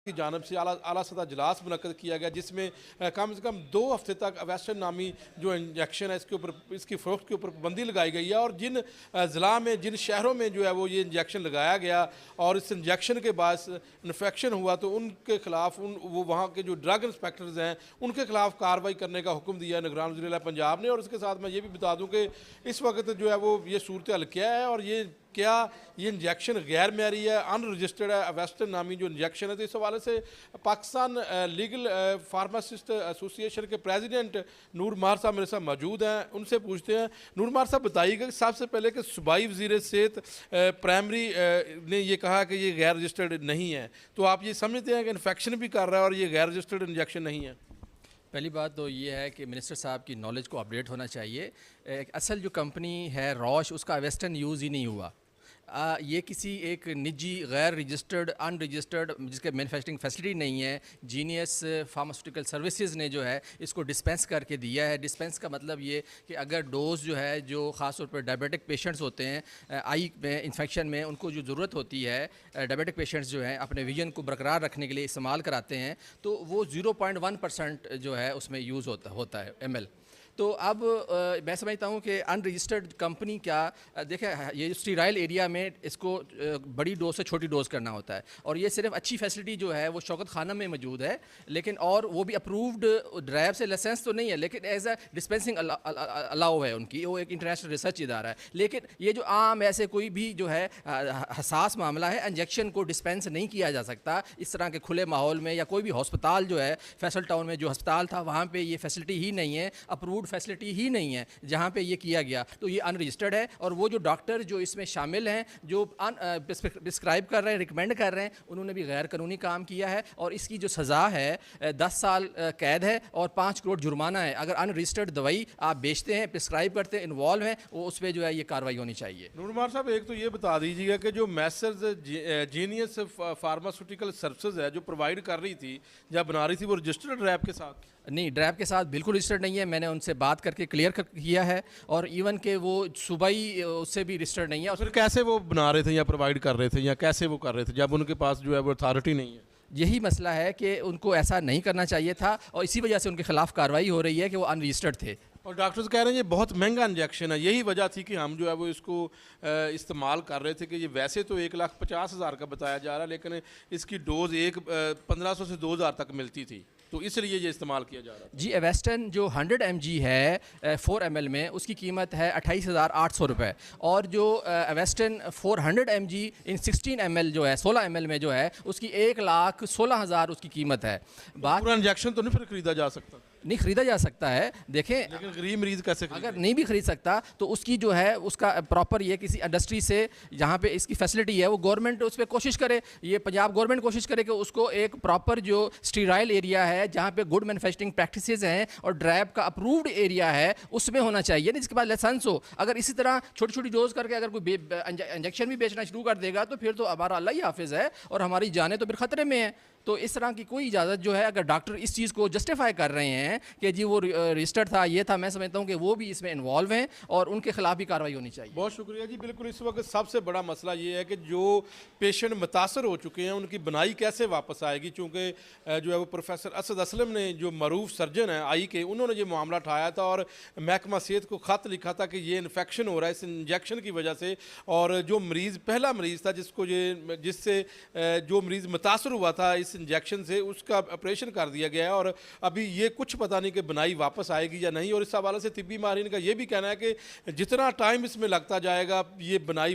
की जानब से आला सतह इजलास मुनक्कद किया गया, जिसमें कम से कम 2 हफ्ते तक अवेस्टन नामी जो इंजेक्शन है इसके ऊपर, इसकी फ़रोख्त के ऊपर पाबंदी लगाई गई है। और जिन ज़िला में, जिन शहरों में जो है वो ये इंजेक्शन लगाया गया और इस इंजेक्शन के बाद इन्फेक्शन हुआ, तो उनके ख़िलाफ़ वो वहाँ के जो ड्रग इंस्पेक्टर्स हैं उनके ख़िलाफ़ कार्रवाई करने का हुक्म दिया निगरान वज़ीर आला पंजाब ने। और इसके साथ मैं ये भी बता दूँ कि इस वक्त जो है वो ये सूरत हाल क्या है और क्या ये इंजेक्शन गैर मेयारी है, अनरजिस्टर्ड है, अवेस्टन नामी जो इंजेक्शन है। तो इस हवाले से पाकिस्तान लीगल फार्मासिस्ट एसोसिएशन के प्रेसिडेंट नूर मार साहब मेरे साथ मौजूद हैं, उनसे पूछते हैं। नूर मार साहब, बताइएगा कि सबसे पहले कि सूबाई वज़ीर सेहत प्राइमरी ने ये कहा कि ये गैर रजिस्टर्ड नहीं है, तो आप ये समझते हैं कि इन्फेक्शन भी कर रहा है और ये गैर रजिस्टर्ड इंजेक्शन नहीं है? पहली बात तो ये है कि मिनिस्टर साहब की नॉलेज को अपडेट होना चाहिए। असल जो कंपनी है रॉश, उसका वेस्टर्न यूज़ ही नहीं हुआ। ये किसी एक निजी गैर रजिस्टर्ड अनरजिस्टर्ड जिसके मैन्युफैक्चरिंग फैसिलिटी नहीं है, जीनियस फार्मास्यूटिकल सर्विसेज ने जो है इसको डिस्पेंस करके दिया है। डिस्पेंस का मतलब ये कि अगर डोज जो है, जो ख़ास तौर पर डायबिटिक पेशेंट्स होते हैं आई में इन्फेक्शन में, उनको जो ज़रूरत होती है, डायबिटिक पेशेंट्स जो हैं अपने विजन को बरकरार रखने के लिए इस्तेमाल कराते हैं, तो वो 0.1% जो है उसमें यूज़ होता है ml। तो अब मैं समझता हूँ कि अनरजिस्टर्ड कंपनी क्या, देखें ये स्टीराइल एरिया में इसको बड़ी डोज से छोटी डोज करना होता है, और ये सिर्फ अच्छी फैसिलिटी जो है वो शौकत खाना में मौजूद है, लेकिन और वो भी अप्रूव्ड ड्राइव से लाइसेंस तो नहीं है, लेकिन एज अ डिस्पेंसिंग अलाउ है उनकी, वो एक इंटरनेशनल रिसर्च इदारा है। लेकिन ये जो आम ऐसे कोई भी जो है हसास मामला है, इंजेक्शन को डिस्पेंस नहीं किया जा सकता इस तरह के खुले माहौल में, या कोई भी हस्पताल जो है, फैसल टाउन में जो अस्पताल था वहाँ पर ये फैसिलिटी ही नहीं है, अप्रूव्ड फैसिलिटी ही नहीं है जहाँ पे ये किया गया, तो ये अनरजिस्टर्ड है। और वो जो डॉक्टर जो इसमें शामिल हैं, जो प्रिस्क्राइब कर रहे हैं, रिकमेंड कर रहे हैं, उन्होंने भी गैर कानूनी काम किया है, और इसकी जो सज़ा है 10 साल कैद है और 5 करोड़ जुर्माना है। अगर अनरजिस्टर्ड दवाई आप बेचते हैं, प्रिस्क्राइब करते हैं, इन्वॉल्व हैं, वो उस पर जो है ये कार्रवाई होनी चाहिए। नूरमार साहब, एक तो ये बता दीजिएगा कि जो मैसर्स जीनियस फार्मास्यूटिकल सर्विसेज है जो प्रोवाइड कर रही थी, जब बना रही थी, वो रजिस्टर्ड रैप के साथ? नहीं, ड्रैप के साथ बिल्कुल रजिस्टर्ड नहीं है। मैंने उनसे बात करके क्लियर किया है, और इवन के वो सूबाई उससे भी रजिस्टर्ड नहीं है। और फिर कैसे वो बना रहे थे या प्रोवाइड कर रहे थे, या कैसे वो कर रहे थे जब उनके पास जो है वो अथॉरिटी नहीं है? यही मसला है कि उनको ऐसा नहीं करना चाहिए था, और इसी वजह से उनके खिलाफ कार्रवाई हो रही है कि वो अनरजिस्टर्ड थे। और डॉक्टर्स कह रहे हैं ये बहुत महंगा इंजेक्शन है, यही वजह थी कि हम जो है वो इसको इस्तेमाल कर रहे थे, कि ये वैसे तो 1,50,000 का बताया जा रहा है, लेकिन इसकी डोज 1,500 से 2,000 तक मिलती थी, तो इसलिए ये इस्तेमाल किया जा रहा है। जी, एवेस्टन जो 100 mg है 4 ml में, उसकी कीमत है 28,800 रुपये, और जो एवेस्टन 400 mg इन 16 ml जो है, 16 ml में जो है, उसकी 1,16,000 उसकी कीमत है। बात पूरा इंजेक्शन तो नहीं फिर खरीदा जा सकता? नहीं खरीदा जा सकता है। देखें, लेकिन गरीब मरीज कैसे अगर नहीं भी खरीद सकता तो उसकी जो है उसका प्रॉपर ये किसी इंडस्ट्री से जहाँ पे इसकी फैसिलिटी है, वो गवर्नमेंट उस पर कोशिश करे, ये पंजाब गवर्नमेंट कोशिश करे कि उसको एक प्रॉपर जो स्टीराइल एरिया है, जहाँ पे गुड मैन्युफैक्चरिंग प्रैक्टिसेस हैं और ड्रैब का अप्रूव्ड एरिया है, उसमें होना चाहिए ना, जिसके पास लाइसेंस हो। अगर इसी तरह छोटी छोटी डोज करके अगर कोई इंजेक्शन भी बेचना शुरू कर देगा, तो फिर तो हमारा अल्लाह ही हाफिज़ है, और हमारी जानें तो फिर ख़तरे में है। तो इस तरह की कोई इजाज़त जो है, अगर डॉक्टर इस चीज़ को जस्टिफाई कर रहे हैं कि जी वो रजिस्टर्ड था, ये था, मैं समझता हूँ कि वो भी इसमें इन्वॉल्व हैं और उनके खिलाफ भी कार्रवाई होनी चाहिए। बहुत शुक्रिया जी। बिल्कुल, इस वक्त सबसे बड़ा मसला ये है कि जो पेशेंट मुतासर हो चुके हैं उनकी बनाई कैसे वापस आएगी, चूँकि जो है वो प्रोफेसर असद असलम ने, जो मरूफ सर्जन हैं आई के, उन्होंने ये मामला उठाया था और महकमा सेहत को ख़त लिखा था कि ये इन्फेक्शन हो रहा है इस इंजेक्शन की वजह से, और जो मरीज़ पहला मरीज़ था जिससे जो मरीज़ मुतासर हुआ था इस इंजेक्शन से, उसका ऑपरेशन कर दिया गया है, और अभी ये कुछ पता नहीं कि बनाई वापस आएगी या नहीं। और इस हवाले से तिब्बी माहिरीन का ये भी कहना है कि जितना टाइम इसमें लगता जाएगा, ये बनाई